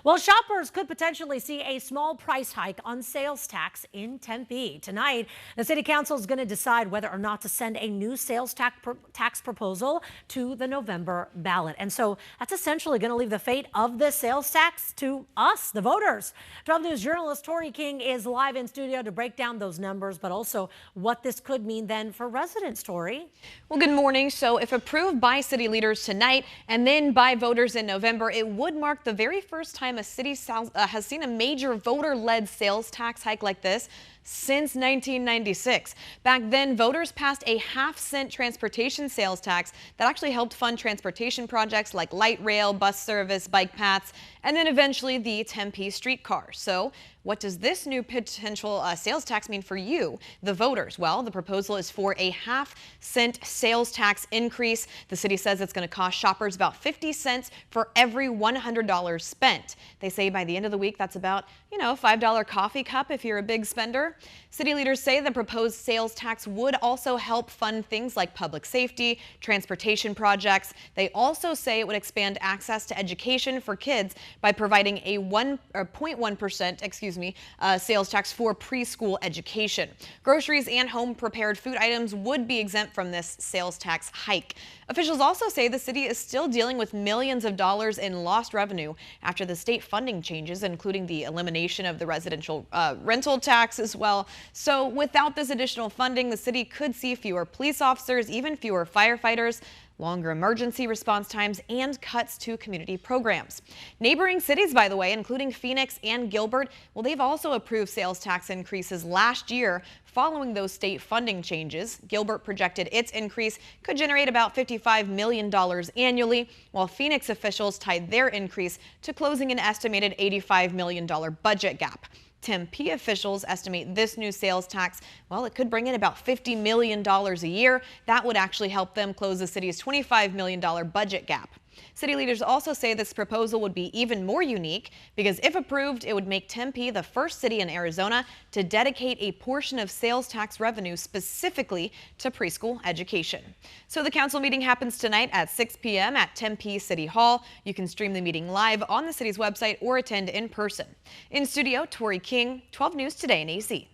Well, shoppers could potentially see a small price hike on sales tax in Tempe. Tonight, the city council is going to decide whether or not to send a new sales tax proposal to the November ballot. And so that's essentially going to leave the fate of this sales tax to us, the voters. 12 News journalist Tori King is live in studio to break down those numbers, but also what this could mean then for residents. Tori. Well, good morning. So if approved by city leaders tonight and then by voters in November, it would mark the very first time a city has seen a major voter-led sales tax hike like this since 1996. Back then, voters passed a half-cent transportation sales tax that actually helped fund transportation projects like light rail, bus service, bike paths, and then eventually the Tempe streetcar. So what does this new potential sales tax mean for you, the voters? Well, the proposal is for a half-cent sales tax increase. The city says it's going to cost shoppers about 50 cents for every $100 spent. They say by the end of the week, that's about, a $5 coffee cup if you're a big spender. City leaders say the proposed sales tax would also help fund things like public safety, transportation projects. They also say it would expand access to education for kids by providing a 0.1% sales tax for preschool education. Groceries and home prepared food items would be exempt from this sales tax hike. Officials also say the city is still dealing with millions of dollars in lost revenue after the state funding changes, including the elimination of the residential rental tax as well. So without this additional funding, the city could see fewer police officers, even fewer firefighters, longer emergency response times, and cuts to community programs. Neighboring cities, by the way, including Phoenix and Gilbert, well, they've also approved sales tax increases last year following those state funding changes. Gilbert projected its increase could generate about $55 million annually, while Phoenix officials tied their increase to closing an estimated $85 million budget gap. Tempe officials estimate this new sales tax, well, it could bring in about $50 million a year. That would actually help them close the city's $25 million budget gap. City leaders also say this proposal would be even more unique because if approved, it would make Tempe the first city in Arizona to dedicate a portion of sales tax revenue specifically to preschool education. So the council meeting happens tonight at 6 p.m. at Tempe City Hall. You can stream the meeting live on the city's website or attend in person. In studio, Tori King, 12 News Today in AC.